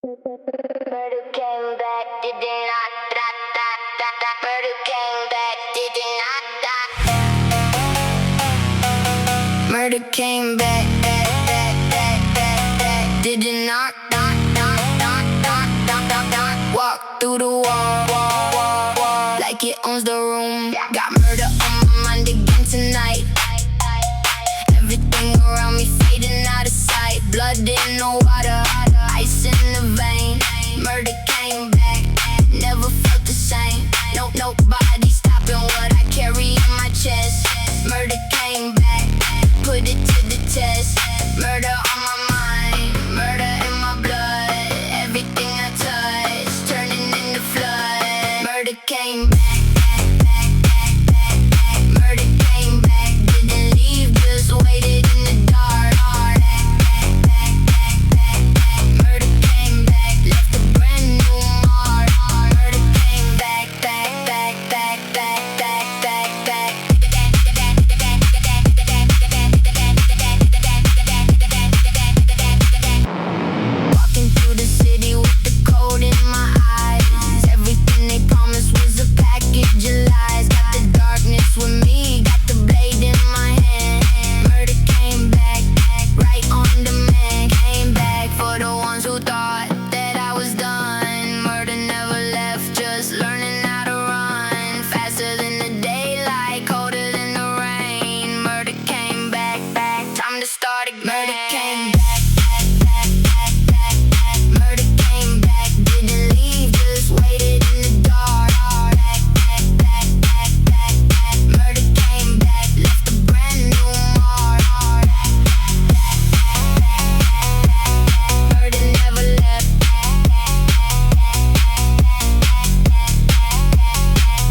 Murder came back, did not da da da da. Murder came back, did not da. Murder came back, did not walk through the wall like it owns the room. Got murder on my mind again tonight. Everything around me fading out of sight. Blood in the water, ice in the vein. Murder came back, never felt the same. Nobody stopping what I carry in my chest. Murder came back, put it to the test. Murder on my mind, murder in my blood. Everything I touch, turning into flood. Murder came back. Murder came back, didn't leave, just waited in the dark. Murder came back, left a brand new mark. Murder came back. Walking through the city with the cold in my eyes. Everything they promised was a package of lies. Got the darkness with me, got the blade in my hand. Murder came back, right on demand. Came back for the ones who thought that I was done. Murder never left, just learning how to run. Faster than the daylight, colder than the rain. Murder came back, time to start again. Murder came back. Murder came back, didn't leave, just waited in the dark. Murder came back, left a brand new mark. Murder never left.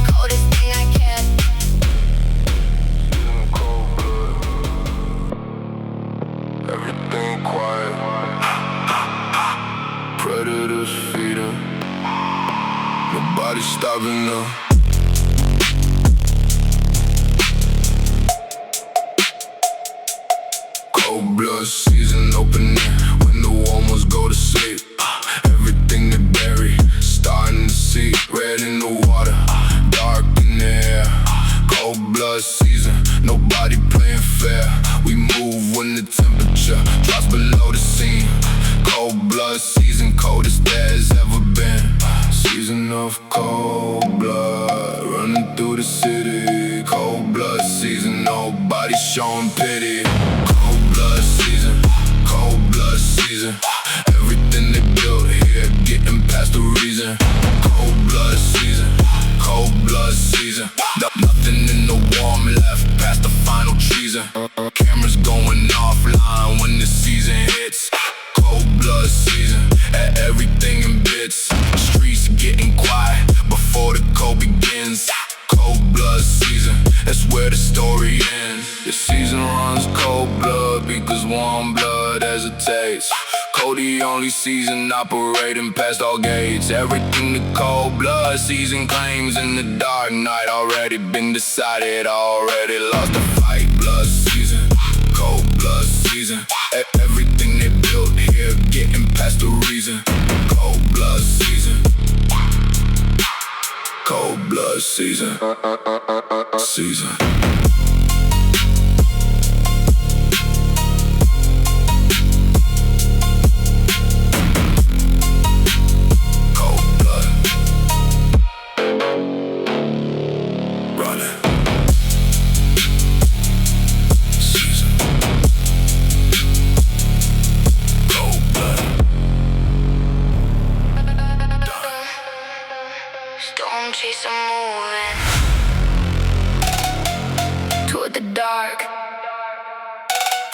Coldest thing I kept. In cold blood, everything quiet. Predators feeding, nobody stopping them. Cold blood season opening when the warm ones go to sleep. Everything they bury, starting to see. Red in the water, dark in the air. Cold blood season, nobody playing fair. We move when the temperature drops below the scene. Cold blood season, coldest there's ever been. Season of cold blood, running through the city. Cold blood season, nobody showing pity. Cold blood season, cold blood season. Everything they built here, getting past the reason. Cold blood season, cold blood season. Nothing in the warm left past the final treason. Cameras going offline when the season hits. Cold blood season, everything in bits. Streets getting quiet before the cold begins. Cold blood season, that's where the story ends. The season runs cold blood because warm blood hesitates. Cold the only season operating past all gates. Everything the cold blood season claims in the dark night already been decided, already lost the fight. Blood season, cold blood season. Everything they built here getting past the reason. Cold blood season, cold blood season. Season. Storm chaser moving toward the dark.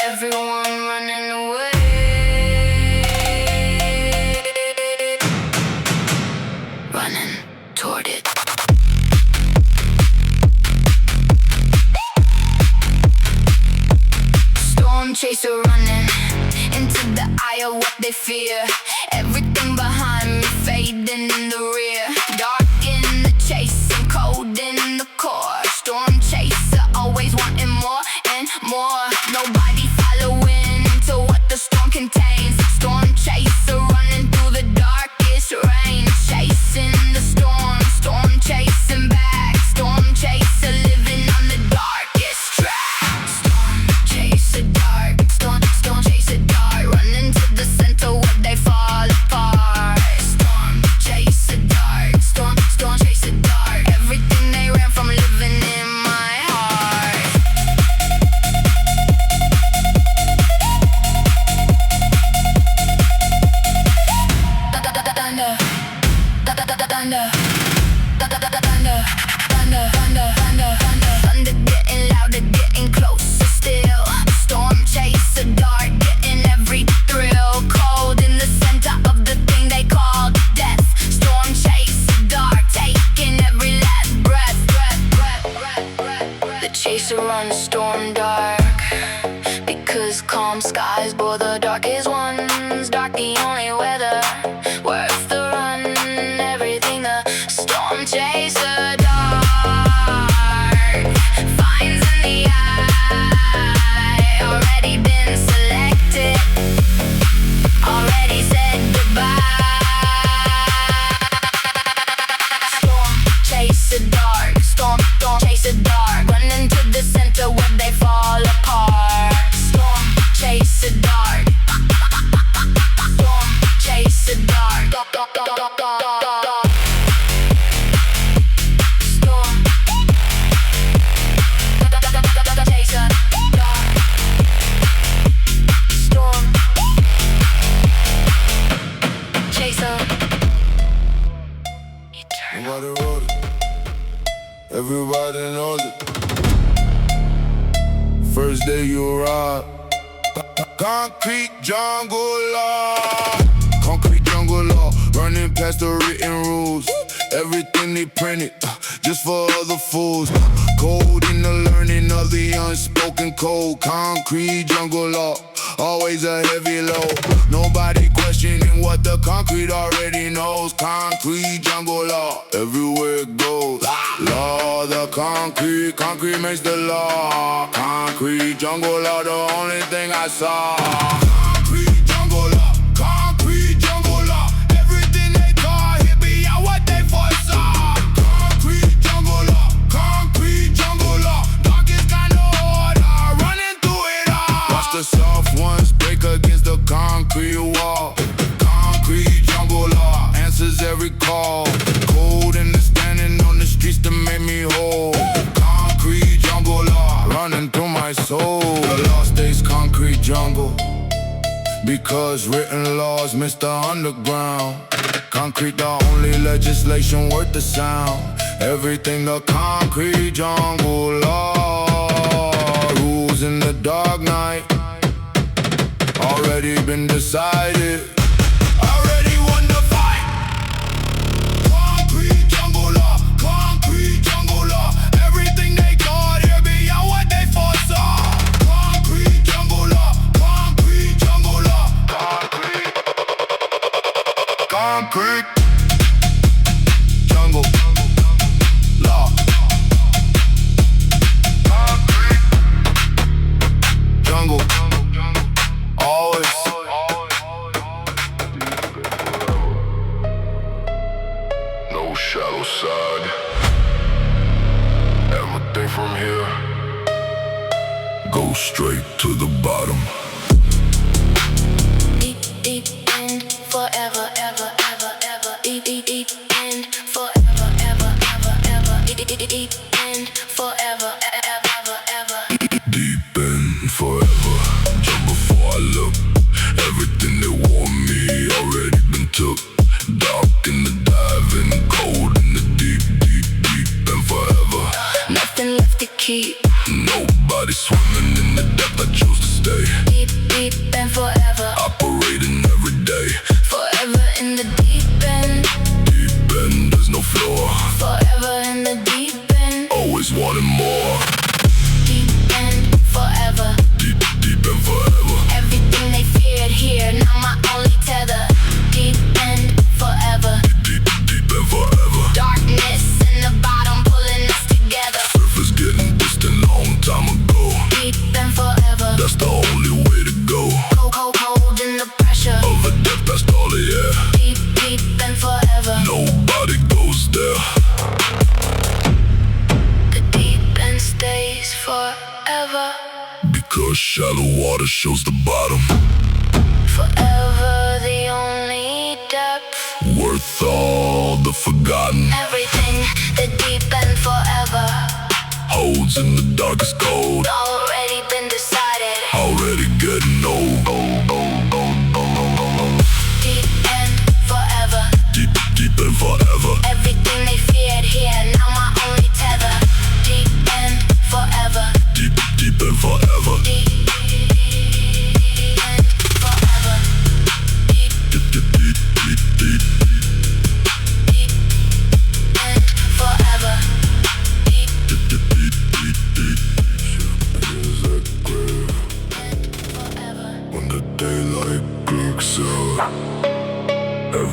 Everyone running away. Running toward it. Storm chaser running into the eye of what they fear. Everything behind me fading in the rear. Dark in the chase and cold in the core. Storm chaser always wanting more and more. Nobody following into what the storm contains. Storm chaser running through the dark. thunder, thunder, thunder, thunder, thunder, thunder, getting louder, getting closer still. Storm chaser, dark, getting every thrill. Cold in the center of the thing they call death. Storm chaser, dark, taking every last breath. The chaser runs storm dark, because calm skies bore the darkest ones. Dark, the only weather worth the run. Everything the storm chaser dark finds in the eye. Already been selected, already said goodbye. Storm chaser dark, storm chaser dark, running to the center where they fall apart. Storm chaser dark, storm chaser dark, storm chaser dark, storm chaser. Nobody wrote it, everybody knows it. First day you arrive, concrete jungle law. Concrete jungle law, running past the written rules. Everything they printed, just for other fools. Code in the learning of the unspoken code. Concrete jungle law, always a heavy load. Nobody questioning what the concrete already knows. Concrete jungle law, everywhere it goes. Law, the concrete, concrete makes the law. Concrete jungle law, the only thing I saw. Concrete jungle law, concrete jungle law. Everything they call here beyond what they foresaw. Concrete jungle law, concrete jungle law. Darkest kind of order, running through it all. Watch the soft ones break against the concrete wall. Concrete jungle law answers every call. Cold and the standing on the streets to make me whole. Concrete jungle law running through my soul. The law stays concrete jungle, because written laws miss the underground. Concrete the only legislation worth the sound. Everything the concrete jungle law. Rules in the dark night, already been decided. Already won the fight. Concrete jungle law, concrete jungle law. Everything they called here beyond what they foresaw. Concrete jungle law, concrete jungle law. Concrete jungle law. Concrete jungle, always. No shallow side. Everything from here goes straight to the bottom. Deep, deep end, forever, ever, ever, ever. Deep, deep, deep end, forever, ever, ever, ever. Deep, deep, deep end, forever, ever, ever, ever. Deep in forever, just before I look. Everything they want me already been took. Dark in the diving, cold in the deep, deep, deep and forever. Nothing left to keep. Nobody swimming in the depth, I chose to stay. Deep, deep and forever. Operating every day. Forever in the deep end. Deep end, there's no floor. Forever in the deep end. Always wanting more. Deep end, forever. Deep, deep and forever. Everything they feared here, now my only tether. Deep end, forever. Deep, deep and forever. Darkness in the bottom pulling us together. Surface getting distant long time ago. Deep and forever. That's the only way to go. Cold, cold, cold in the pressure. Of a depth past all the air. Deep, deep and forever. Nobody goes there. The deep end stays forever. Because shallow water shows the bottom. Forever the only depth. Worth all the forgotten. Everything, the deep end forever. Holds in the darkest cold. Already been decided. Already getting old. Deep end forever.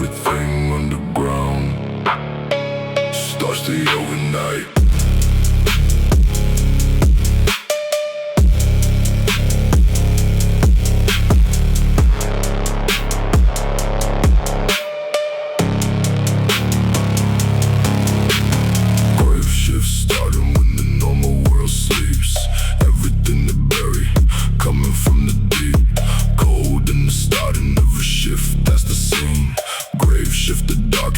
everything underground starts to overnight.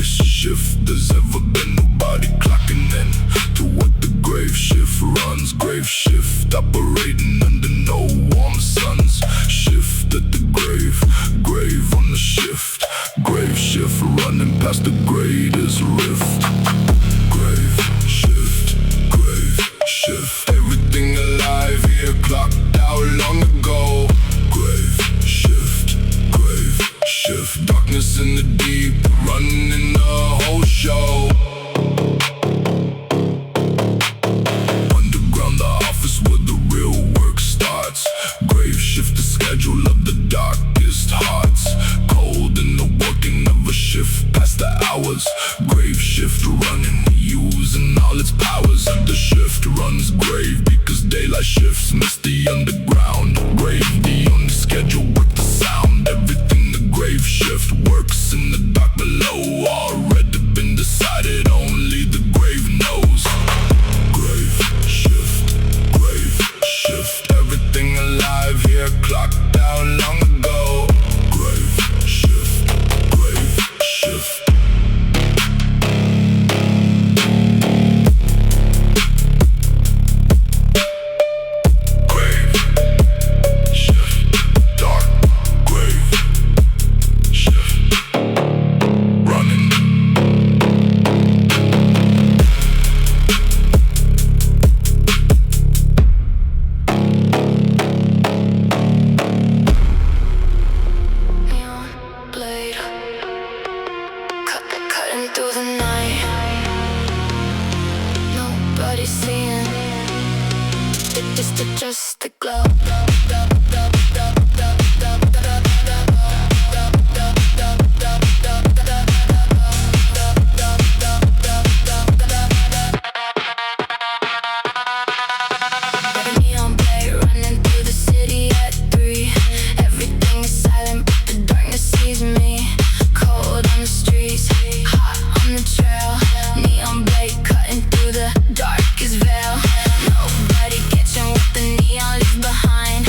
Shift, there's ever been nobody clocking in to what the grave shift runs. Grave shift operating under no warm suns. Shift at the grave, grave on the shift. Grave shift running past the greatest rift. Grave shift, grave shift. Everything alive here clocked out long ago. Grave shift, grave shift. Darkness in the deep, running the whole show. Underground, the office where the real work starts. Grave shift, the schedule of the darkest hearts. Cold in the working of a shift past the hours. Grave shift running, using all its powers. Of the shift runs grave because daylight shifts miss the underground. Grave, the only schedule with the sound. Everything the grave shift works in the dark below. Already been decided, only the grave knows. Grave shift, grave shift. Everything alive here clocked out long ago. Grave shift, grave shift. Through the night, nobody's seeing. It's just the glow. Neon blade running through the city at 3. Everything is silent, but the darkness sees me. Cold on the streets, hot on the trail. Neon blade cutting through the darkest veil. Nobody catching what the neon leaves behind.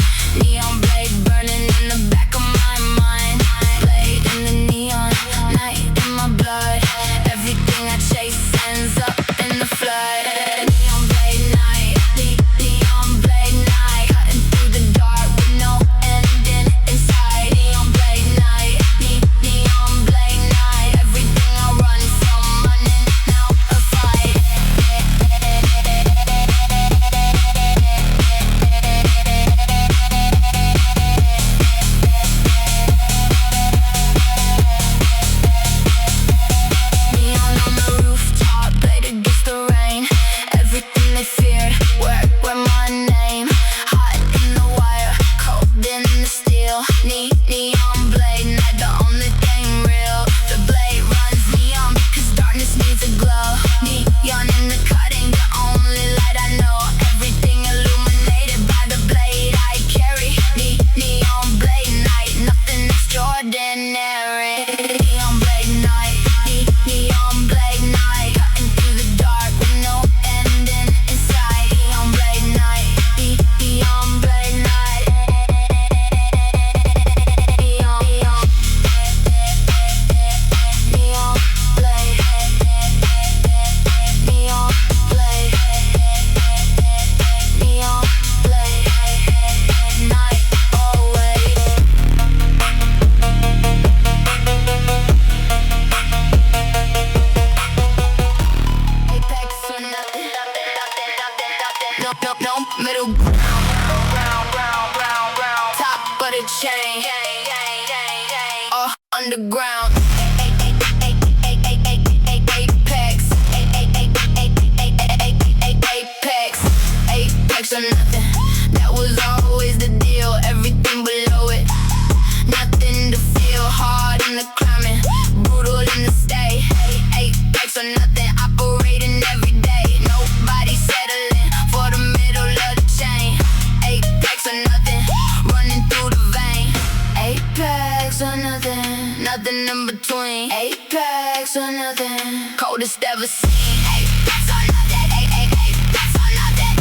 between. Apex or nothing, coldest ever seen. Apex or nothing, apex or nothing.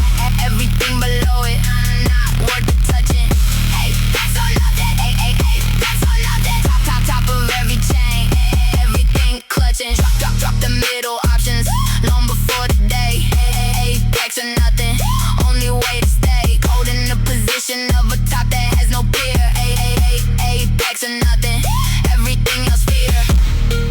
Everything below it, not worth the touching. Apex or nothing, apex or nothing. Top of every chain, everything clutching. Drop the middle options, long before the day. Apex or nothing, only way to stay. Cold in the position of a top that has no peer. Apex or nothing, everything else fear.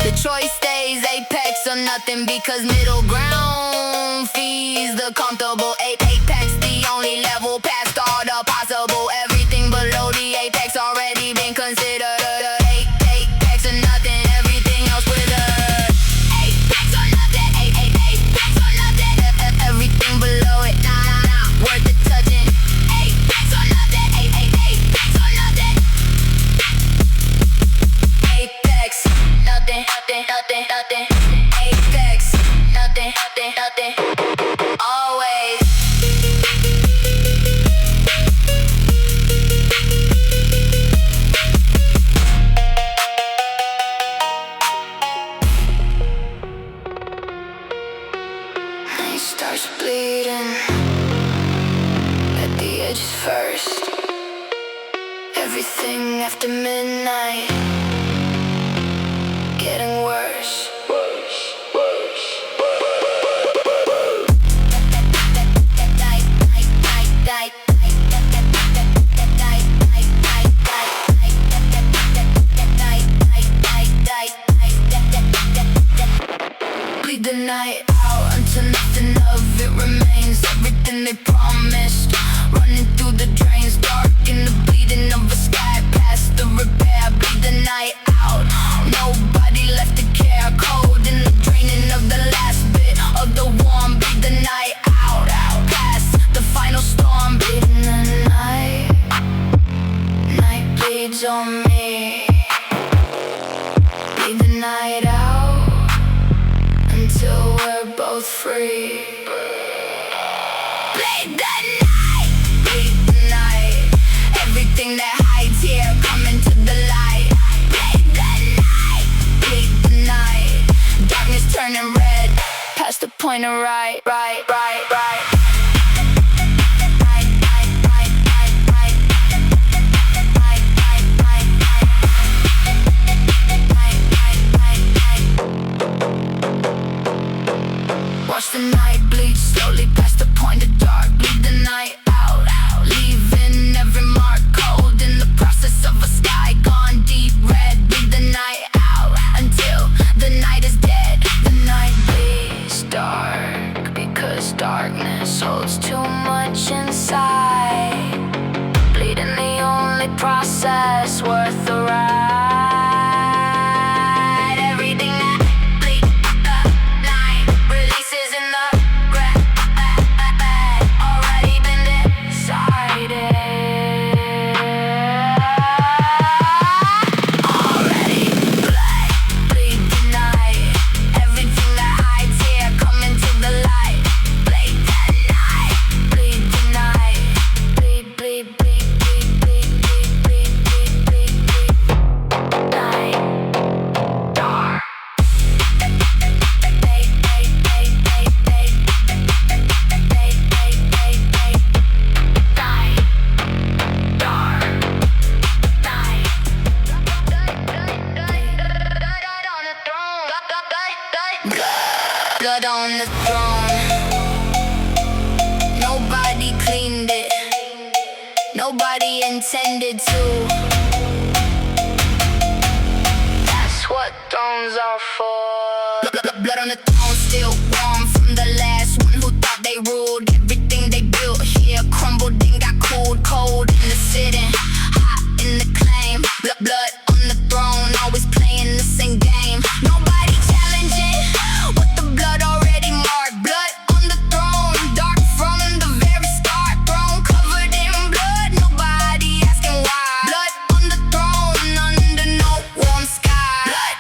The choice stays apex or nothing, because middle ground feeds the comfortable. Apex the only level past all the possible. Everything below the apex already been considered. Apex or nothing, everything else with a apex or nothing, apex or nothing. Everything below it, not worth the touching. Apex or nothing, apex or nothing. Apex, nothing, nothing, nothing, nothing. Apex, nothing, nothing, nothing. Always. Night starts bleeding at the edges first. Everything after midnight getting worse. Bleed the night out until nothing of it remains. Everything they promised running through the drains. Dark in the bleeding of a sky past the repair. Bleed the night out, nobody left to care. Cold in the draining of the last bit of the warm. Bleed the night out, past the final storm. Bleeding the night, night bleeds on me. Bleed the night out until we're both free. Bleed the night, bleed the night. Everything that hides here coming to the light. Bleed the night, bleed the night. Darkness turning red, past the point of right. Watch the night bleed slowly past the point of dark. Bleed the night out, leaving every mark. Cold in the process of a sky gone deep red. Bleed the night out until the night is dead. The night bleeds dark because darkness holds too much inside. Bleeding the only process worth the ride. Everything that bleed the night releases in the red. Already been decided. Already black, bleed the night. Everything that hides here coming to the light. Bleed the night, bleed the night. Bleed, bleed, bleed, bleed, bleed, bleed, bleed, bleed, bleed, bleed. Night, dark. Blood on the throne. Nobody cleaned it. Nobody intended to. That's what thrones are for. Blood on the throne, still warm from the last one who thought they ruled. Everything they built here crumbled and got cooled. Cold in the sitting, hot in the claim. Blood on the throne, always playing the same game. Nobody challenging what the blood already marked. Blood on the throne, dark from the very start. Throne covered in blood, nobody asking why. Blood on the throne, under no warm sky. Blood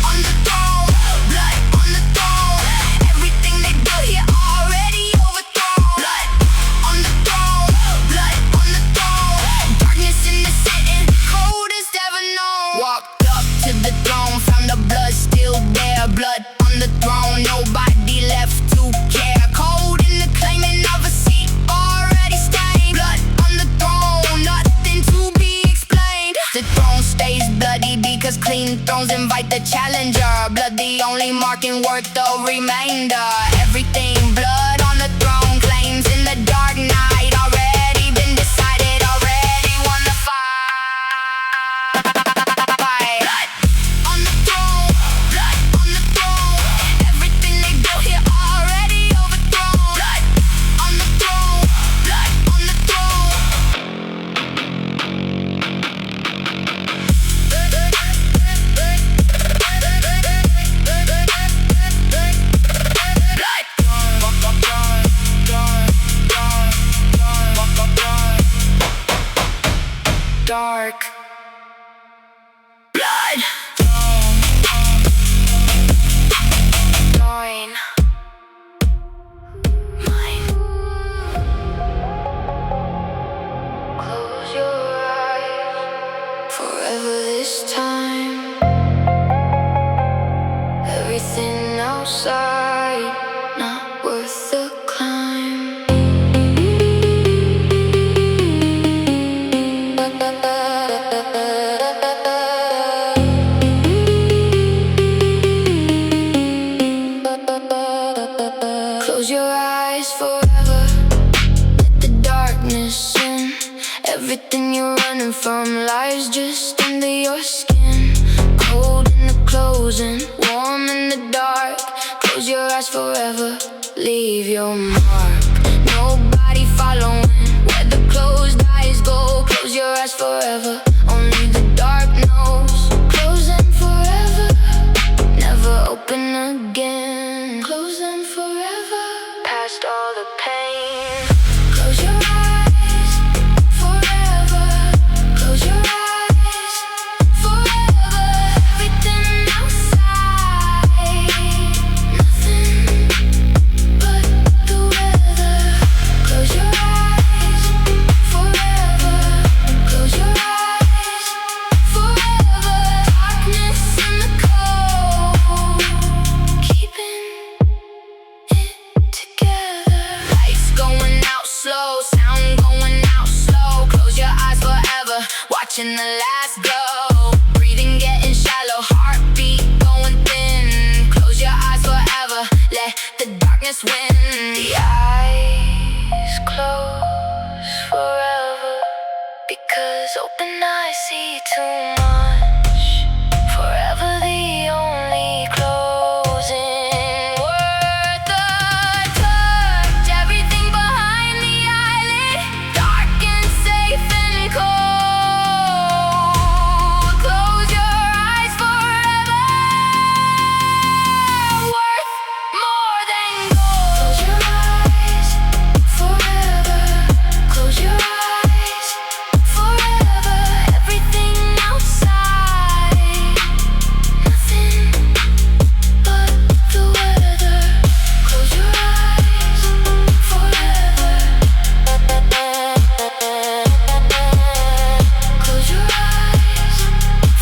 on the throne, blood on the throne. Everything they built here already overthrown. Blood on the throne, blood on the throne. Darkness in the sitting, coldest ever known. Walked up to the throne, found challenger. Blood the only marking worth the remainder. Everything blood on the throne claims in the dark night. Already been decided, already won the fight. Blood on the throne, blood on the throne. Everything they built here already overthrown. Blood on the throne, blood on the throne. Dark blood. Join mine. Close your eyes forever this time. Everything outside not worth the climb. Close your eyes forever. Let the darkness in. Everything you're running from lies just under your skin. Cold in the closing, warm in the dark. Close your eyes forever. Leave your mark. Nobody following where the closed eyes go. Close your eyes forever. Only the dark knows. Closing forever. Never open again. Closing forever. Past all the pain. Close your eyes forever. Close your eyes forever. Everything outside, nothing but the weather. Close your eyes forever. Close your eyes forever. Darkness in the cold, keeping it together. Lights going out slow, sound going out slow. Close your eyes forever, watching the last glow. Breathing getting shallow, heartbeat going thin. Close your eyes forever, let the darkness win. The eyes close forever, because open eyes see too much. Forever the only closing worth the touch. Everything behind the eyelid, dark and safe and cold. Close your eyes forever, worth more than gold. Close your eyes forever. Close your eyes forever. Everything outside, nothing but the weather. Close your eyes forever. Close your eyes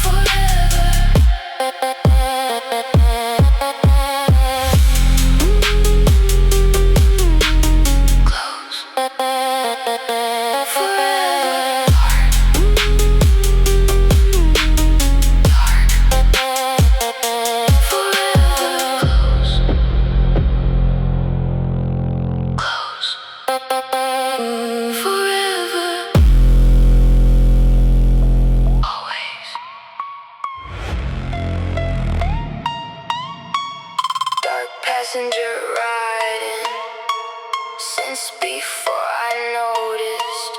forever. Close forever. Dark forever. Close forever. Always. Dark passenger riding since before I noticed.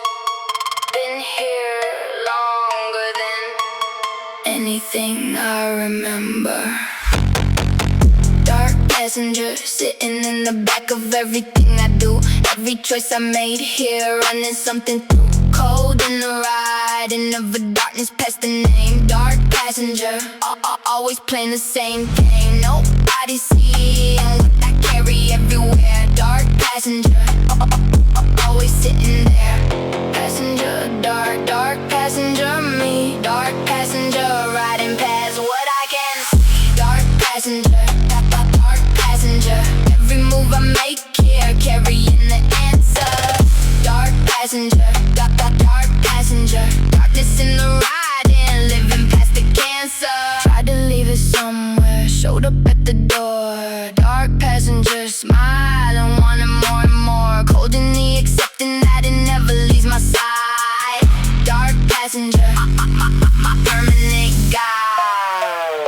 Been here longer than anything I remember. Dark passenger sitting in the back of everything I do. Every choice I made here, running something through. Cold in the ride, and never darkness past the name. Dark passenger, always playing the same game. Nobody seeing what I carry everywhere. Dark passenger, always sitting there. Passenger, dark, dark passenger me. Dark passenger riding past what I can see. Dark passenger, dark passenger. Every move I make here, carrying the answer. Dark passenger, dark passenger. Darkness in the ride and living past the cancer. Try to leave it somewhere the door. Dark passenger smile, I want it more and more. Cold in the accepting that it never leaves my side. Dark passenger, my permanent guide.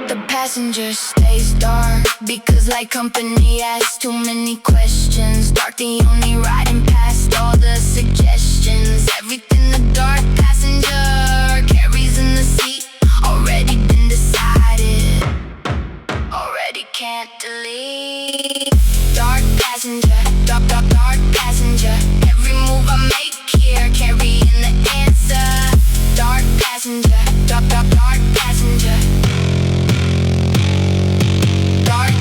The passenger stays dark because like company asks too many questions. Dark the only riding past all the suggestions. Everything the dark passenger carries in the seat already been decided, already can't delete. Dark passenger, dark passenger. Every move I make here carrying the answer. Dark passenger, dark passenger. Dark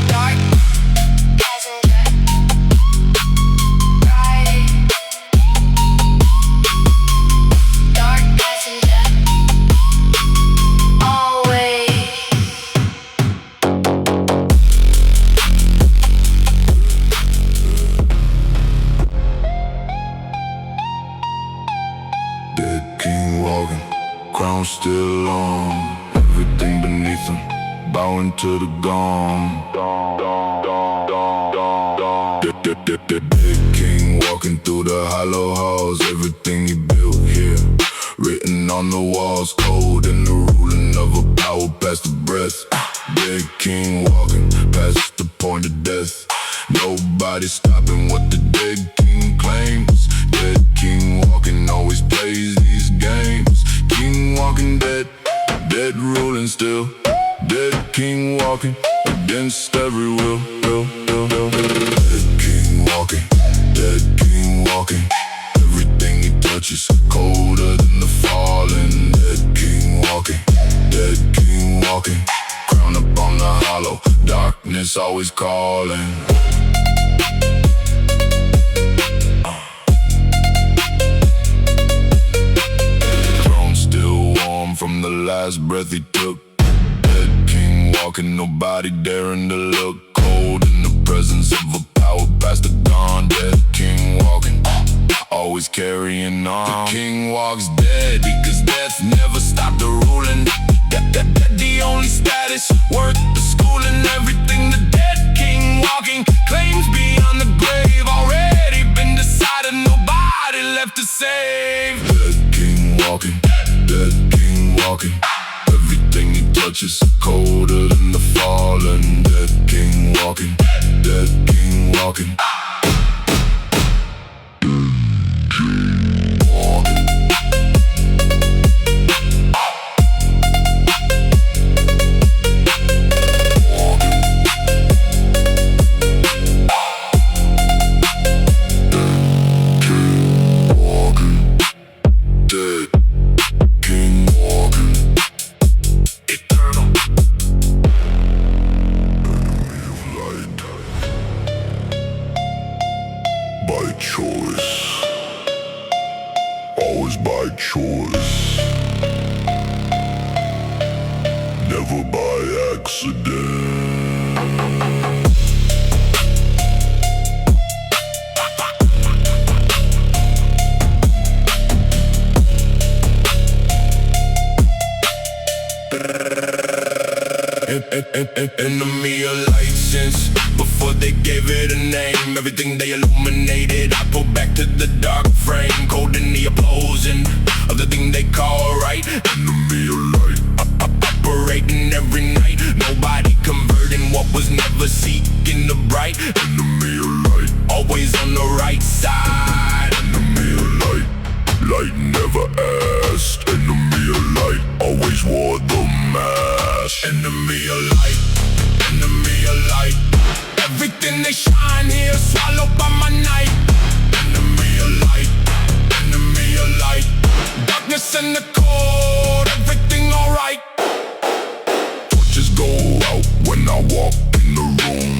passenger. Right. Dark passenger. Always. Dead king walking, crown still on. Everything beneath him, bowing to the gong. Dead king walking through the hollow halls. Everything he built here, written on the walls. Cold in the ruling of a power past the breath. Dead king walking past the point of death. Nobody stopping what the dead king claims. Dead king walking always plays these games. King walking dead, dead ruling still. Dead king walking against every will. Dead king walking, dead king walking. Everything he touches colder than the fallen. Dead king walking, dead king walking. Crown up on the hollow, darkness always calling. Throne still warm from the last breath he took. Dead king walking, nobody daring to look. Cold in the presence of a power past the dawn. Dead king walking, always carrying on. The king walks dead because death never stopped the ruling. That the only status worth the schooling. Everything the dead king walking claims beyond the grave already been decided. Nobody left to save. Dead king walking, dead king walking. Everything he touches colder than the fallen. Dead king walking, dead king walking. By choice, always by choice, never by accident. Enemy of light since before they gave it a name. Everything they illuminated, I pull back to the dark frame. Cold in the opposing of the thing they call right. Enemy of light, operating every night. Nobody converting what was never seeking the bright. Enemy of light, always on the right side. Enemy of light, light never asked. Enemy of light, always wore the mask. Enemy of light, enemy of light. Everything they shine here swallowed by my night. Enemy of light, enemy of light. Darkness and the cold, everything alright. Torches go out when I walk in the room.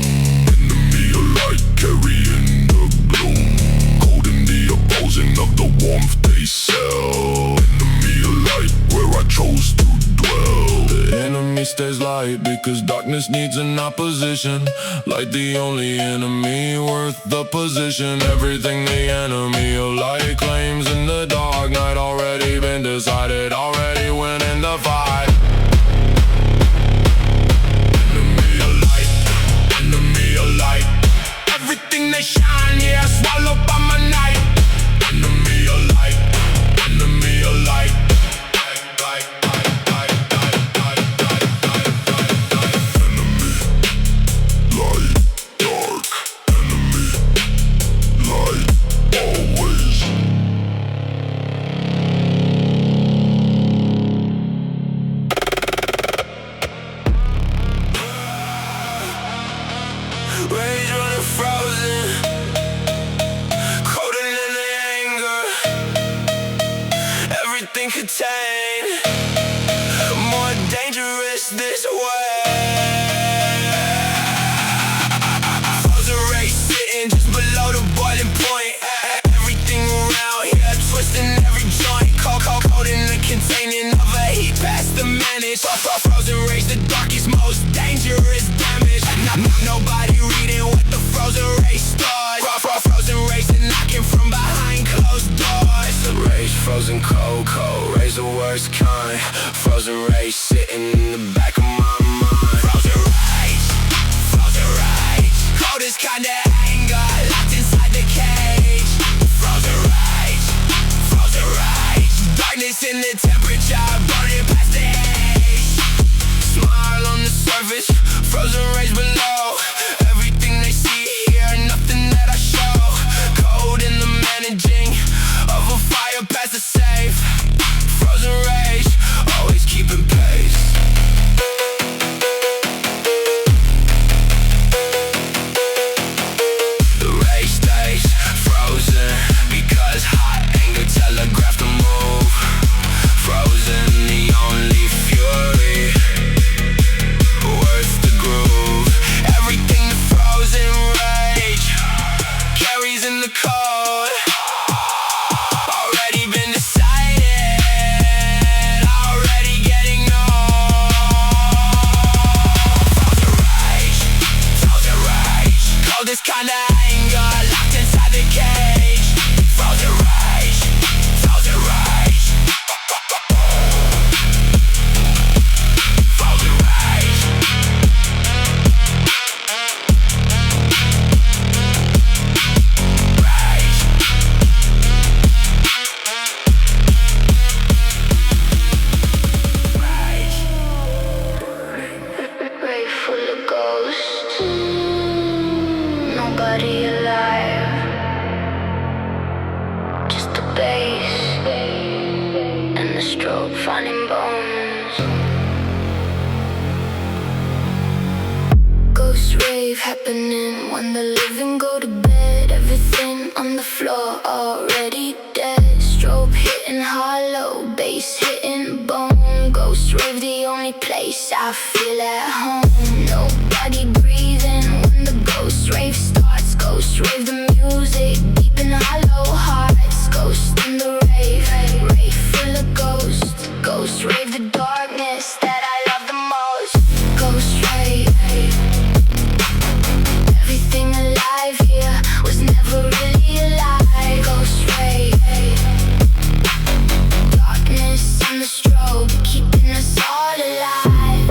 Enemy of light, carrying the gloom. Cold in the opposing of the warmth they sell. Enemy of light, where I chose to dwell. The enemy stays light because darkness needs an opposition. Light the only enemy worth the position. Everything the enemy of light claims in the dark night already been decided, already winning the fight. Enemy rage running frozen, colder than the anger, everything contained, more dangerous this way. Frozen rage sitting just below the boiling point, everything around here twisting every joint, cold in the containing of a heat past the manage. Frozen rage, the darkest, most dangerous damage. Nobody reading what the frozen rage starts. Frozen rage and knocking from behind closed doors. Rage, frozen cold, rage the worst kind. Frozen rage sitting in the back of my mind. Frozen rage, coldest kind of anger locked inside the cage. Frozen rage, darkness in the temperature, burning past the age. Smile on the surface, frozen rage below. Everything they see here, nothing that I show. Cold in the managing of a fire past the safe. Frozen rage, always keeping pace. The rage stays frozen because hot anger telegraphed the move. Frozen, the only fury worth the groove. Everything the frozen rage carries in the code already been decided, already getting known. Frozen rage, coldest kind of anger locked inside the cage. Frozen rage, frozen rage, frozen rage. Rave full of ghosts, nobody alive, just the bass and the strobe finding bones. Ghost rave happening when the living go to bed. Everything on the floor already dead. Strobe hitting hollow, bass hitting bone. Ghost rave the only place I feel at home. Nobody breathing when the ghost rave starts. Ghost rave the music deep in hollow hearts. Ghost in the rave, rave full of ghosts. Ghost rave the darkness that I love the most. Ghost rave, everything alive here was never really alive. Ghost rave, darkness and the strobe keeping us all alive.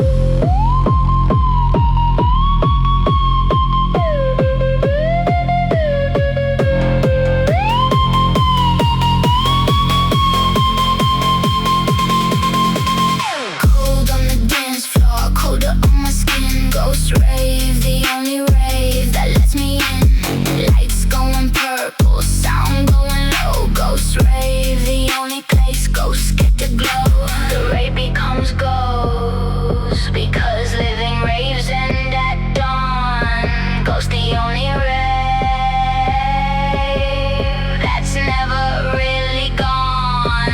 Cold on the dance floor, colder on my skin. Ghost rave, the only rave that lets me in. Lights going purple, sound going low. Ghost rave, the only place ghosts get to glow. The rave becomes ghost because living raves end at dawn. Ghost the only rave that's never really gone.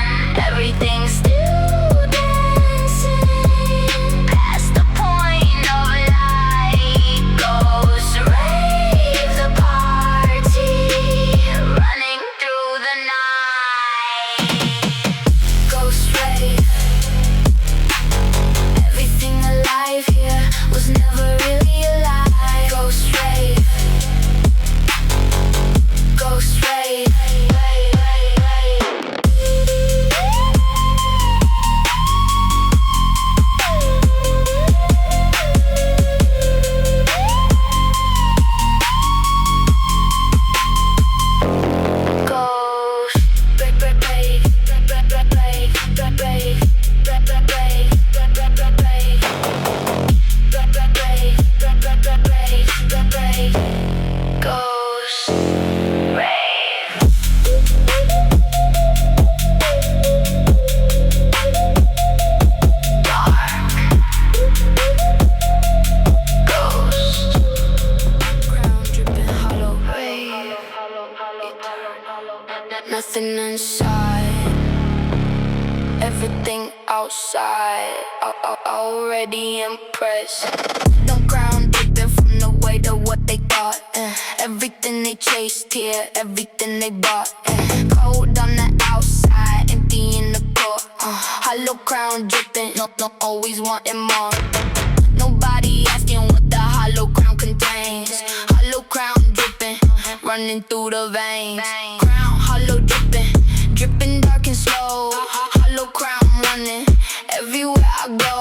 Everything's still dancing past the point of light. Ghost rave the party running through the night. Ghost rave, everything alive here was never really alive. Ghost rave, ghost rave. Ghost rave, rave, rave, rave, rave, rave, rave, rave, rave, rave, rave, rave, rave, rave, rave, rave, rave, rave. nothing inside, everything outside. Already impressed. No ground dripping from the weight of what they thought. Everything they chased here, everything they bought. Cold on the outside, empty in the core. Hollow crown dripping, no, always wanting more. Nobody asking what the hollow crown contains. Hollow crown dripping, running through the veins. Crown hollow dripping, dripping dark and slow. Hollow crown running everywhere I go.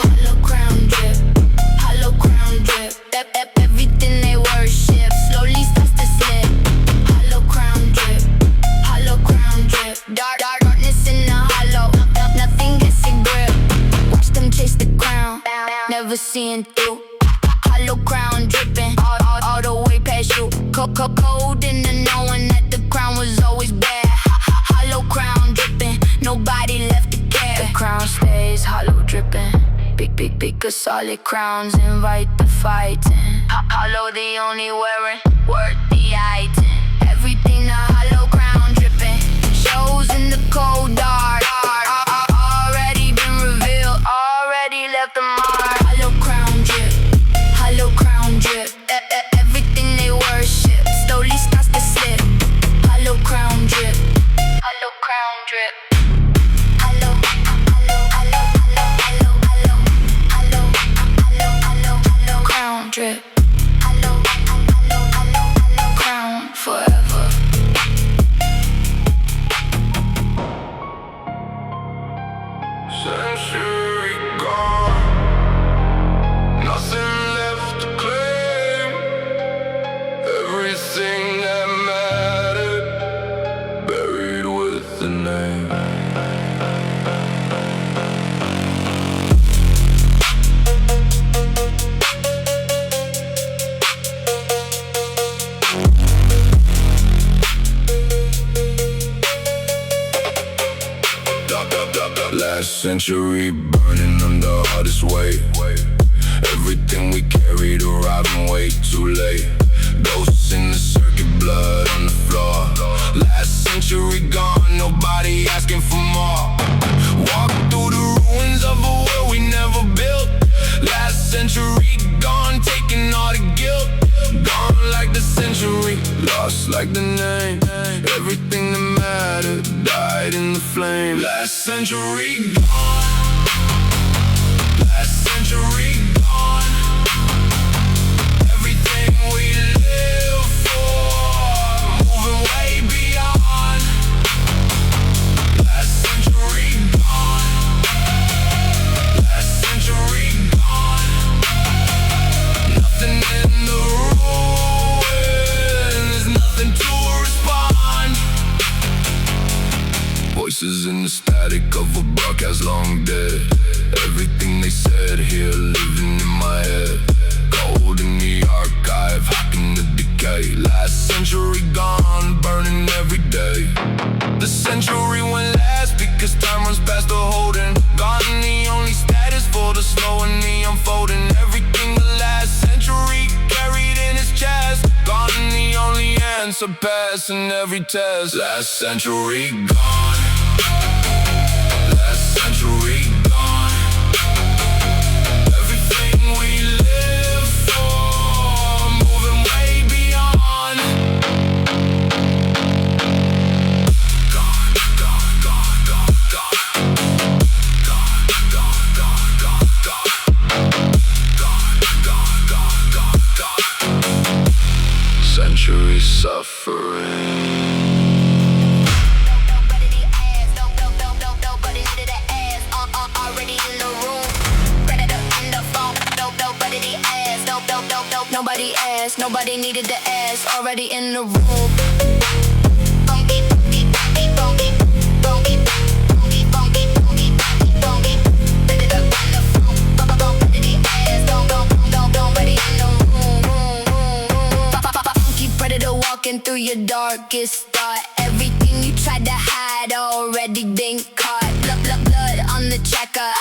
Hollow crown drip, hollow crown drip. Everything they worship slowly starts to slip. Hollow crown drip, hollow crown drip. Darkness in the hollow, nothing gets a grip. Watch them chase the crown, never seeing through. Hollow crown dripping, all the way past you. Cold in the knowing that the crown was always bad. Hollow crown dripping, nobody left to care. The crown stays hollow dripping. Big solid crowns invite the fighting. Hollow the only wearing, worth the item. Everything the hollow crown dripping shows in the cold dark. Already been revealed, already left a mark. Hollow crown drip, hollow crown drip. Everything they worship slowly starts to slip. Hollow crown drip, hollow crown drip. Drip, crown forever. Century gone, nothing left to claim. Everything that mattered buried with the name. Last century burning under hardest weight. Everything we carried arriving way too late. Ghosts in the circuit, blood on the floor. Last century gone, nobody asking for more. Walk through the ruins of a world we never built. Last century gone, taking all the guilt. Gone like the century, lost like the name. Everything that mattered died in the flame. Last century gone, last century gone. Everything we live for, moving way beyond. Last century gone, last century gone. Nothing in the ruins, nothing to respond. Voices in the static of a broadcast long dead. Everything they said here living in my head. Gold in the archive, hacking the decay. Last century gone, burning every day. The century went last because time runs past the holding. Gone the only status for the slow and the unfolding. Everything the last century carried in its chest. Gone the only answer, passing every test. Last century gone, last century gone. Everything we live for, moving way beyond. Gone, gone, gone, gone, gone. Gone, gone, gone, gone, gone. Gone, gone, gone, gone, gone. Century suffering. Nobody asked, nobody needed to ask, already in the room. Funky, funky, funky, funky, funky, funky, funky, funky, funky. Let it up on the phone. Nobody asked, nobody in the room. Funky predator walking through your darkest thought. Everything you tried to hide already been caught. Blood on the tracker,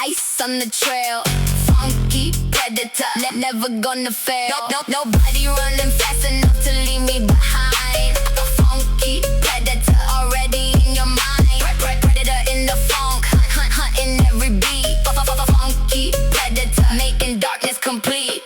ice on the trail. Funky predator, never gonna fail. Nobody running fast enough to leave me behind. Funky predator, complete.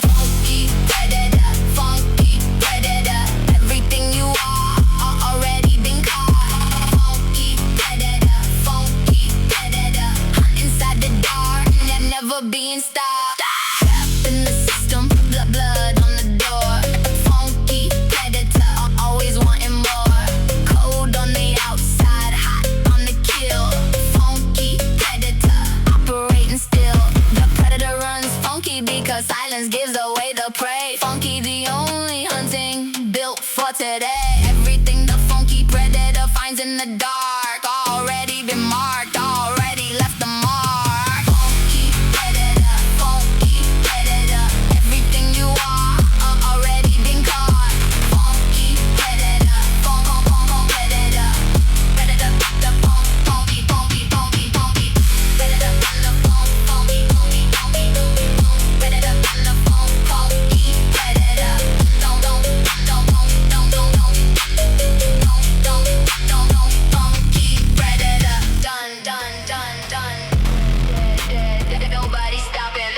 Funky predator, funky predator. Everything you are already been caught. Funky predator, funky predator. Hunt inside the dark, never being stopped. Trapped in the system, blood on the door. Funky predator, always wanting more. Cold on the outside, hot on the kill. Funky predator, operating still. The predator runs funky because silence gives away the prey. Funky, the only hunting built for today. Everything the funky predator finds in the dark already been marked, already left the mark. Funky predator, funky predator. Everything you are already been caught. Funky predator, predator. Predator, the funky, funky, funky, funky. Predator, the funky, funky, funky. Predator, the funky predator. Don't funky predator. Done. Nobody stopping.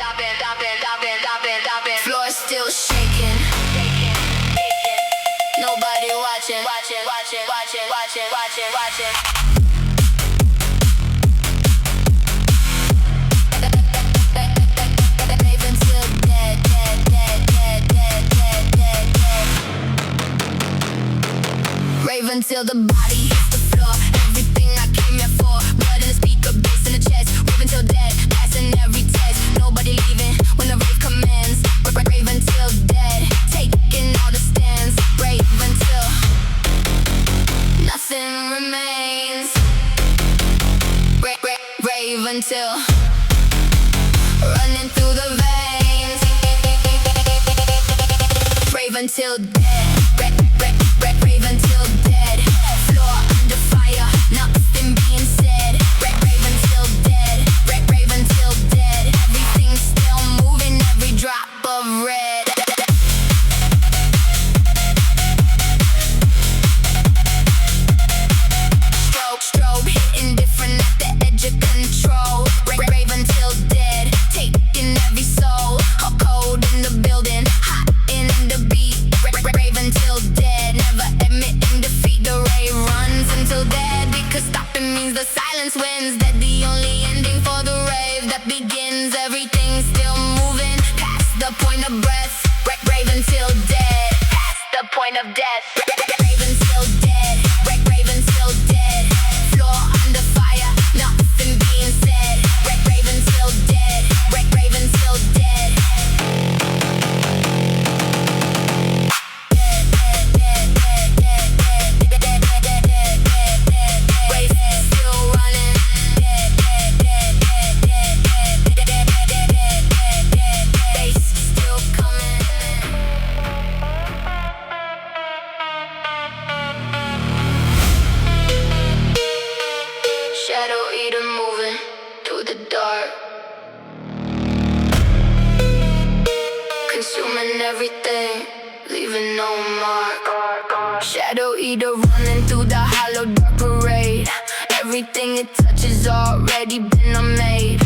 Floor still shaking. Nobody watching. Raven till dead. Raven till the body hits the floor. Everything I came here for. Blood in the speaker, bass in the chest. Raven till dead, passing every test. Nobody leaving when the rave commences. Raven till dead, taking all the stands. Raven till nothing remains. Raven till running through the veins. Raven till dead. Raven till dead. Floor under fire, nothing being said. Raven till dead. Raven till dead. Everything's still moving, every drop of red. Strobe hitting different at the edge of control. Raven till dead, taking every soul. Cold in the building, hot in the beat. Raven till dead, never admitting defeat. The ray runs until dead, because stopping means the silence wins. That the only ending for the rave that begins. Everything's still moving past the point of breath. Raven till dead, past the point of death. Raven till dead. Raven till dead. Floor under fire, nothing being said. Raven till dead. Raven till dead. Wave still running. Bass still coming. Shadow eater moving through the dark, consuming everything, leaving no mark. Shadow eater running through the hollow dark parade. Everything it touches already been unmade.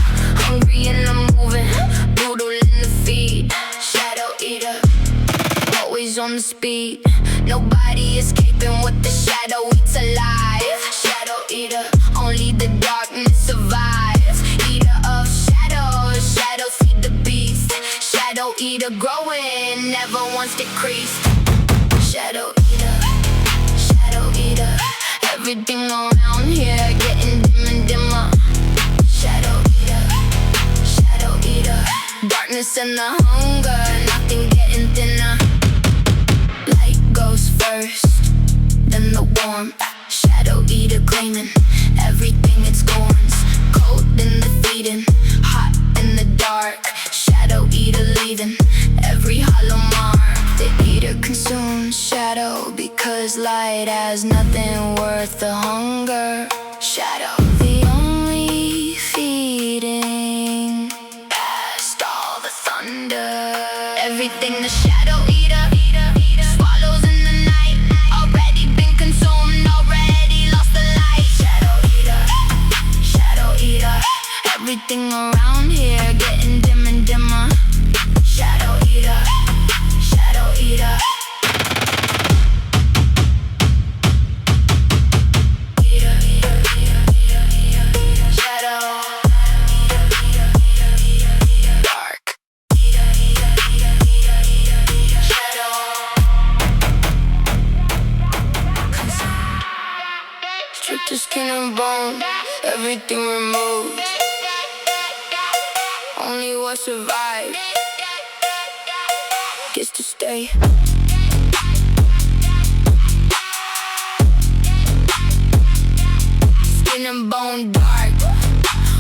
Hungry and I'm moving, brutal in the feet. Shadow eater, always on the speed. Nobody escaping what the shadow eats alive. Shadow eater, only the darkness survives. Eater of shadows, shadows feed the beast. Shadow eater growing, never once decreased. Shadow eater, everything around here getting dim and dimmer. Shadow eater, darkness and the hunger, nothing getting thinner. Light goes first, then the warmth. Shadow eater claiming everything it's goins. Cold in the feeding, hot in the dark. Shadow eater leaving every hollow mark. The eater consumes shadow because light has nothing worth the hunger. Shadow, the only feeding past all the thunder. Everything the shadow eater swallows in the night, already been consumed, already lost the light. Shadow eater, everything around here getting dim and dimmer. skin and bone, everything removed. Only what survives gets to stay. Skin and bone dark,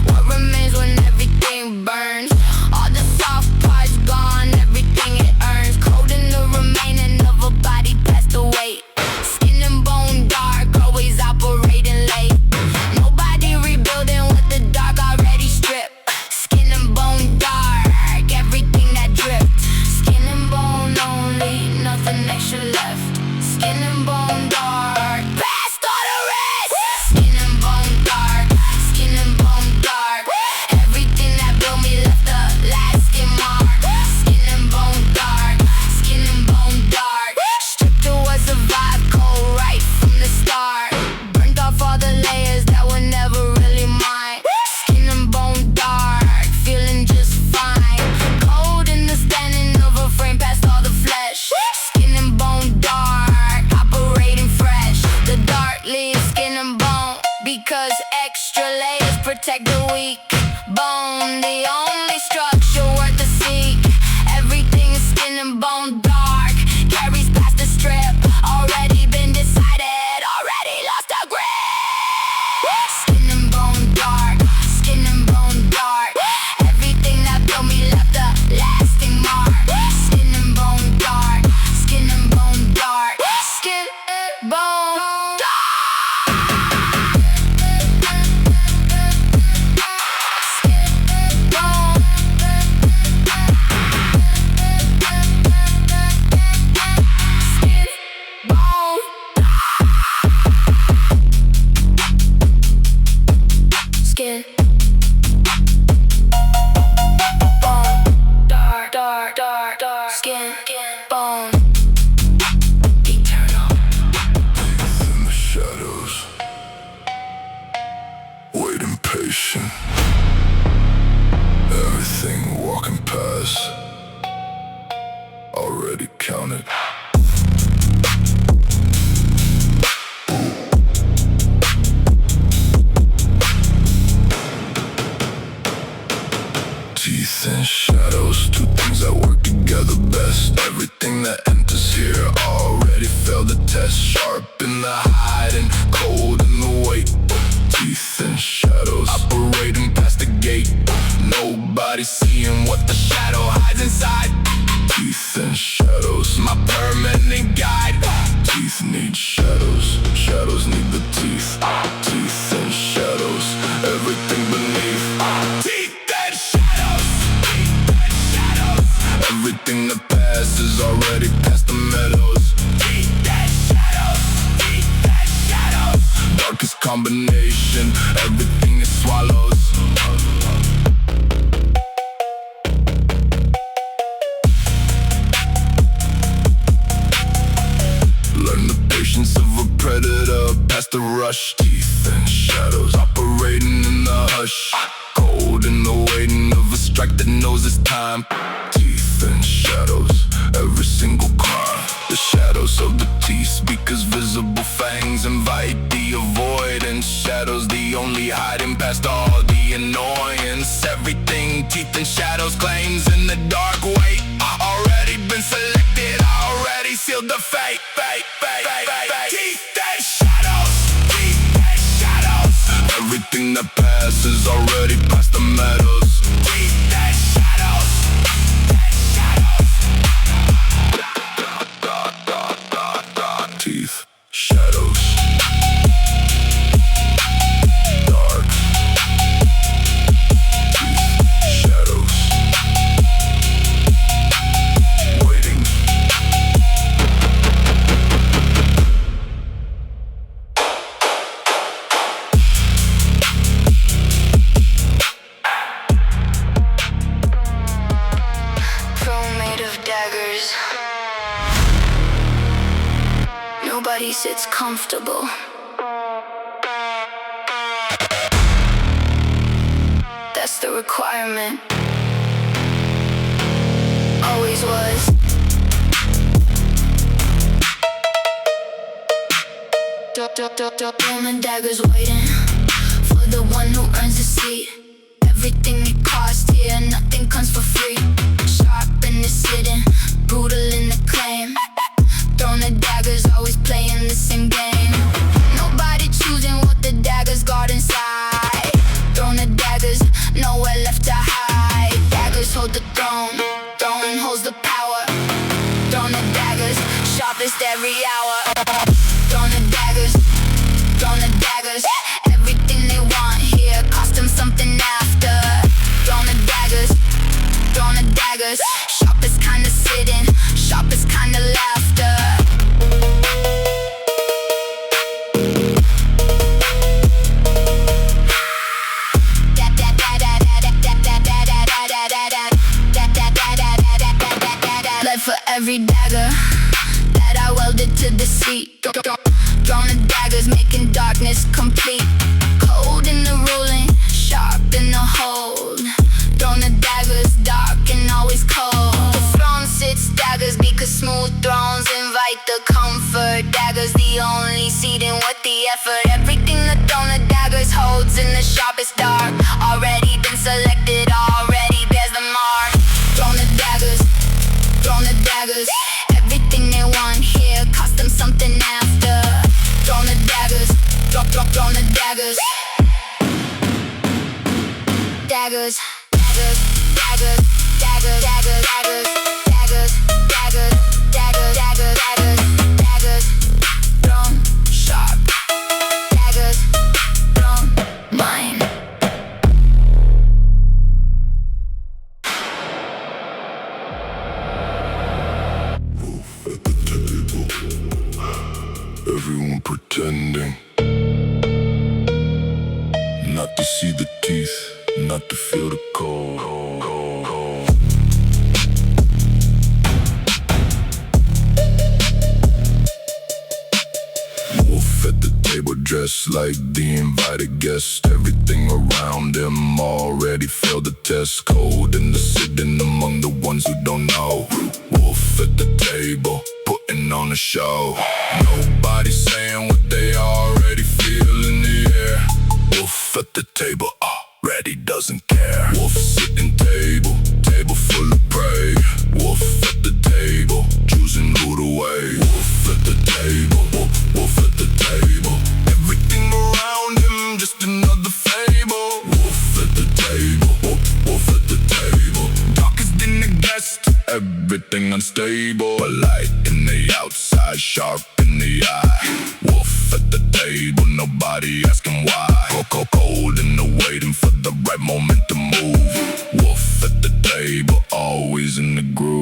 what remains when everything burns? All the soft parts gone, everything it earns. Cold in the remaining of a body passed away. Skin and bone dark, always operating late. Nobody rebuilding what the dark already stripped. Skin and bone dark, everything that dripped. Skin and bone only, nothing extra left. Skin and bone dark, past all the rest. Skin and bone dark, skin and bone dark. Everything that built me left a lasting mark. Skin and bone dark, skin and bone dark. Stripped to what survived, cold right from the start. Burnt off all the layers that were never really mine. Skin and bone dark, feeling just fine. Cold in the standing of a frame past all the flesh. Skin and bone dark, operating fresh. The dark leaves skin and bone, because extra layers protect the weak bone. The only structure worth the seek. Everything is skin and bone dark, carries past the strip. Already been decided, already lost a grip. Skin and bone dark, skin and bone dark. Everything that built me left a lasting mark. Skin and bone dark, skin and bone dark. Skin and bone dark. Skin, bone, dark, dark, dark, dark. Skin, bone, eternal. In the shadows, waiting patient. Everything walking past, already counted. Teeth and shadows, two things that work together best. Everything that enters here already failed the test. Sharp in the hiding, cold in the weight. Teeth and shadows, operating past the gate. Nobody seeing what the shadow hides inside. Teeth and shadows, my permanent guide. Teeth need shadows, shadows need the teeth. Teeth and shadows, everything beneath. Teeth and shadows, teeth and shadows. Everything that passes already past the meadows. Teeth and shadows, teeth and shadows. Darkest combination, everything it swallows. Learn the patience of a predator past the rush. Teeth and shadows, operating in the hush. Cold in the waiting of a strike that knows it's time. Teeth and shadows, every single crime. The shadows of the teeth speak as visible fangs. Invite the avoidance. Shadows the only hiding past all the annoyance. Everything teeth and shadows claims in the dark wait. Already been selected, already sealed the fate. Teeth and shadows, teeth and shadows. Everything that passes already past the meadows. Teeth and shadows, teeth, shadows, dark. Teeth, shadows, waiting. Nobody sits comfortable. That's the requirement. Always was. Roman daggers waiting for the one who earns the seat. Everything it costs here, nothing comes for free. Sharp in the sitting, brutal in the claim. Throwing the daggers, always playing the same game. Nobody choosing what the daggers got inside. Throwing the daggers, nowhere left to hide. Daggers hold the throne, throne holds the power. Throwing the daggers, sharpest every hour. Throwing the daggers, throwing the daggers. Everything they want here, cost them something after. Throwing the daggers, throwing the daggers. Sharpest kind of sitting, sharpest kind of laughter. Life for every dagger that I welded to the seat. Throwing the daggers, making darkness complete. Cold in the ruling, sharp in the hold. Throwing the daggers, dark and always cold. The throne sits daggers because smooth thrones invite the comfort. Daggers the only seating with the effort. Everything that throwing the daggers holds in the sharpest dark. Already been selected, already bears the mark. Throwing the daggers, throwing the daggers. Everything they want here, cost them something after. Throwing the daggers, throwing the daggers. Daggers, daggers, daggers, daggers, daggers, daggers, daggers, daggers, daggers, daggers, daggers, thrown sharp. Daggers, thrown mine. Everyone pretending not to see the teeth, not to feel the cold. Wolf at the table, dressed like the invited guest. Everything around him already failed the test. Cold in the sitting among the ones who don't know. Wolf at the table, putting on a show. Nobody saying what they already feel in the air. Wolf at the table already doesn't care. Wolf sitting table, table full of prey. Wolf at the table, choosing who to weigh. Wolf at the table, wolf at the table. Everything around him just another fable. Wolf at the table, wolf at the table. Darkest in the guest, everything unstable. Polite in the outside, sharp in the eye. Wolf at the table, nobody asking why. Cold in the waiting for the right moment to move. Wolf at the table, always in the groove.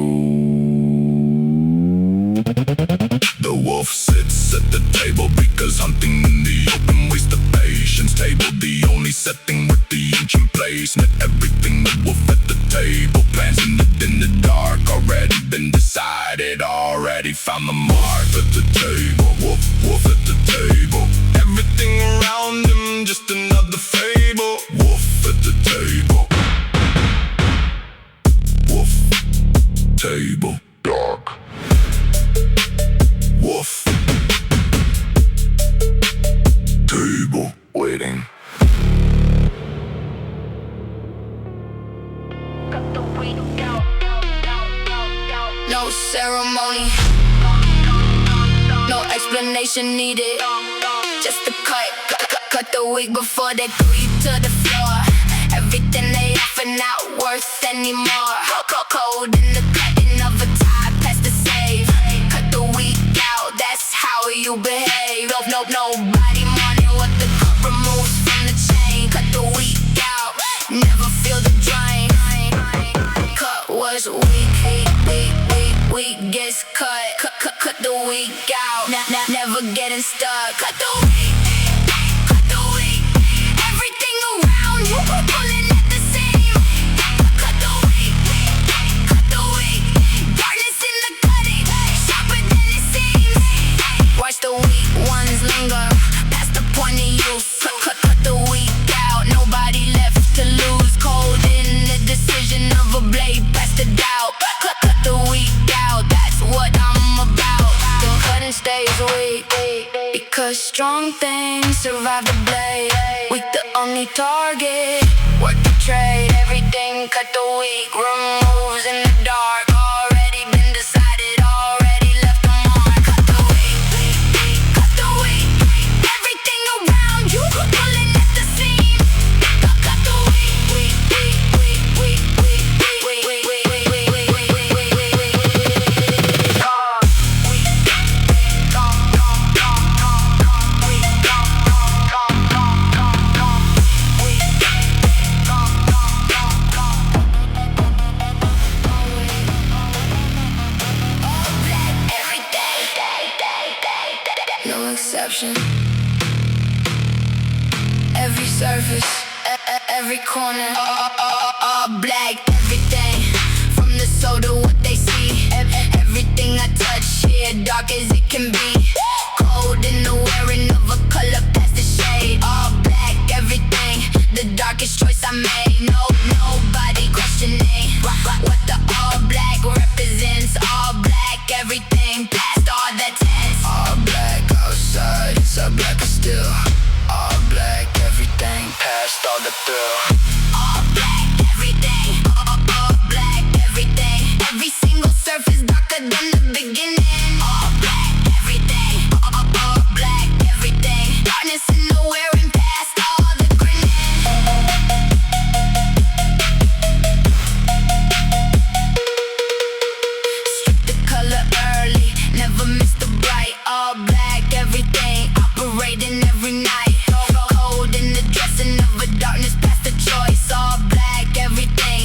The wolf sits at the table because hunting in the open wastes the patience. Table, the only setting with the ancient placement. Everything the wolf at the table plans in the dark. Already been decided, already found the mark. At the table, wolf at the table. Everything around him just another fable. Wolf at the table. Wolf table, dark. Wolf table, waiting. No ceremony, no explanation needed. Just a cut the wig before they throw you to the floor. Everything they offer not worth anymore. Cold in the cutting of a tie, past the save. Cut the wig out, that's how you behave. Nobody wanting what the cut removes from the chain. Cut the wig out, never feel the drain. Cut was weak, gets cut. Cut the wig out, never getting stuck. Cut the wig, cut the wig. Everything around you pulling at the same. Cut the wig, cut the wig. Darkness in the cutting, sharper than it seems. Watch the weak ones linger past the point of use. Cut the wig out, nobody left to lose. Cold in the decision of a blade past the doubt. Cut the wig out, that's what I'm about. The cutting stays weak because strong thing, survive the blade. Weak the only target. What the trade? Everything cut the weak. Removes in the dark. Already been decided. Already left a mark. Cut the weak. Cut the weak. Everything around you pulling at the seam. Cut the weak. No exception. Every surface, every corner, all black. Everything from the soul to what they see. Everything I touch here, dark as it can be. Cold in the wearing of a color past the shade. All black, everything, the darkest choice I made. Nobody questioning what the all black represents. All black, everything past all the tests. All black outside, inside black is still. All black, everything past all the thrill. All black, everything. All black, everything. Every single surface darker than the beginning. All black, everything. All black, everything. Darkness in the wearing past all the grinning. Strip the color early, never miss the bright. All black, everything. Operating every night. Cold in the dressing of a darkness past the choice. All black, everything.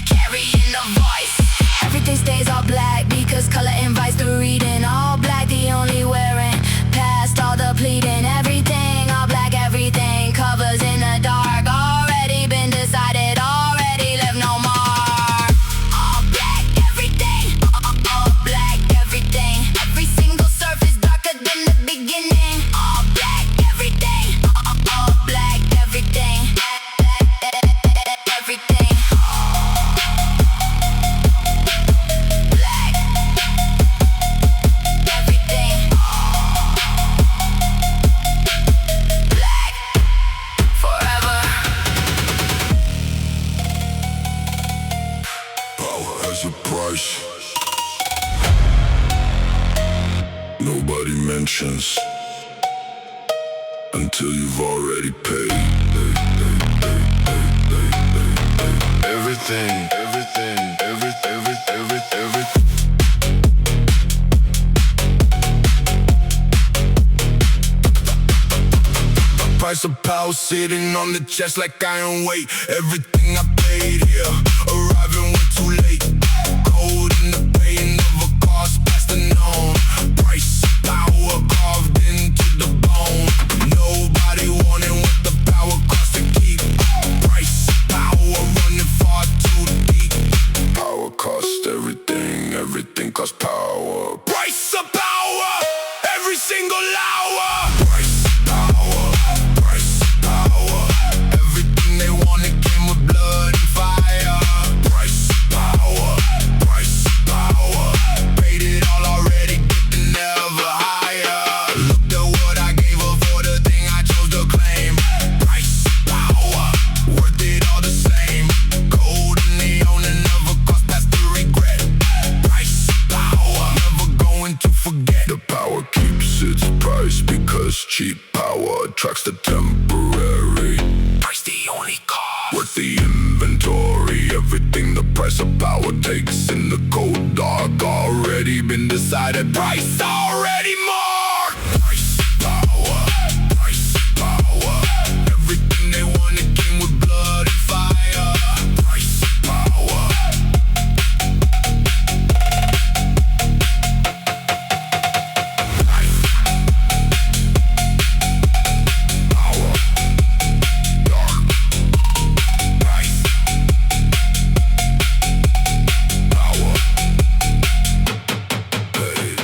Carrying a voice. Everything stays all black because color invites the reading. All black, the only wearing. Past all the pleading. Everything, all black, everything. Covers in the dark. Already been decided. Already left no mark. All black, everything. All black, everything. Every single surface darker than the beginning. All black, everything. All black, everything. Everything. Black. Everything. Black. Forever. Power has a price. Nobody mentions until you've already paid. Everything, everything, everything. Price of power sitting on the chest like iron weight. Everything I paid here, arriving way too late. Cold in the pain of a cost past the known. Price of power carved into the bone. Nobody wanting what the power costs to keep. Price of power running far too deep. Power costs everything, everything costs power. Price of power, every single hour. Price of power, price of power. Everything they wanted came with blood and fire. Price of power, price of power. Paid it all already, getting never higher. Looked at what I gave her for the thing I chose to claim. Price of power, worth it all the same. Gold in the owner never cost past the regret. Price of power, never going to forget. The power keeps its price because cheap power attracts the temporary. Price the only cost, worth the inventory. Everything the price of power takes in the cold dark. Already been decided, price already marked. Price of power, price of power. Everything they wanted came with blood and fire. Price of power. Power, dark, price, power, paid.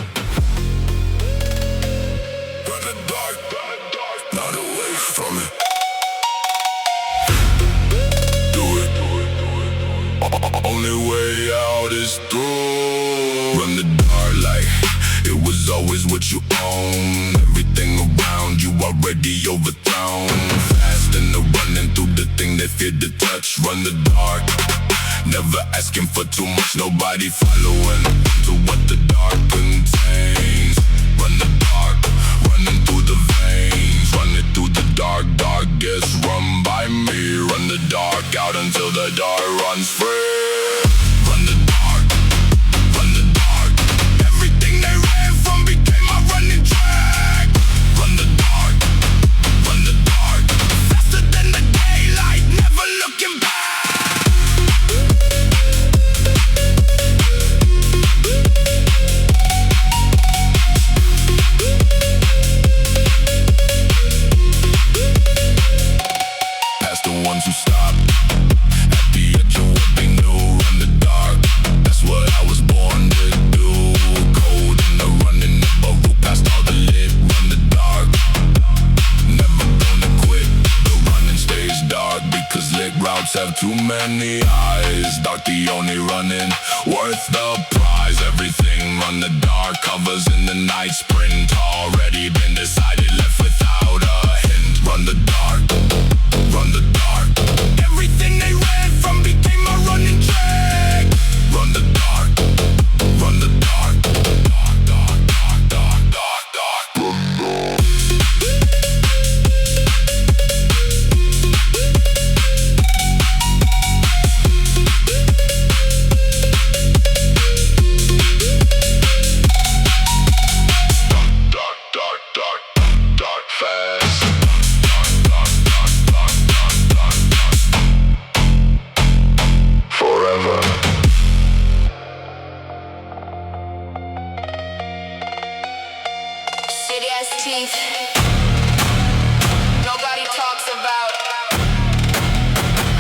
Run the dark, not away from it. Do it. Only way out is through. Run the dark like it was always what you own. Everything around you already overthrown. Fast and they're running through the thing they fear to touch. Run the dark, never asking for too much. Nobody following to what the dark contains. Run the dark, running through the veins. Running through the dark, dark gets run by me. Run the dark out until the dark runs free. Run the dark, run the dark. Everything they ran from became my running track. Run the dark, run the dark. Faster than the daylight, never looking back. Past the ones who stop at the edge of what they knew. Run the dark, that's what I was born to do. Cold in the running, never rule past all the lit. Run the dark, never gonna quit. The running stays dark because lit routes have too many eyes. Dark the only running worth the prize. Everything run the dark, covers in the night. Sprint already been decided, left without a hint. Run the dark, run the dark. Everything they ran from became a running track. Run the dark, run the dark. Dark, dark, dark, dark, dark, dark. Dark, dark, dark, dark, fast. Dark, dark, dark, dark, dark, dark, dark. Forever. City has teeth. Nobody talks about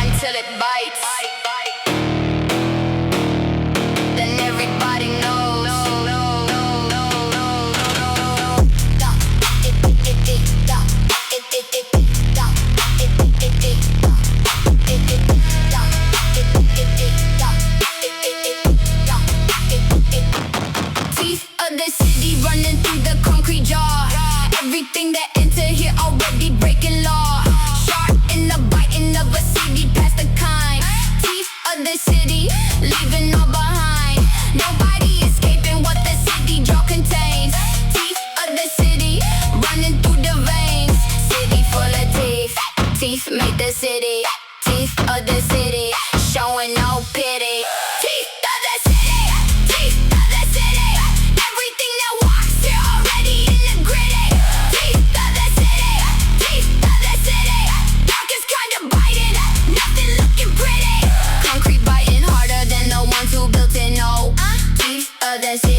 until it bites. Then everybody knows. Teeth of the city running through the concrete jaw. Everything that enter here already breaking law. Sharp in the biting of a city past the kind. Teeth of the city leaving all behind. Nobody escaping what the city jaw contains. Teeth of the city running through the veins. City full of teeth. Teeth make the city. Teeth of the city showing no pity. Teeth of the city. Teeth of the city. Everything that walks here already in the gritty. Teeth of the city. Teeth of the city. Dark is kinda biting. Nothing looking pretty. Concrete biting harder than the ones who built it. No. Teeth of the city.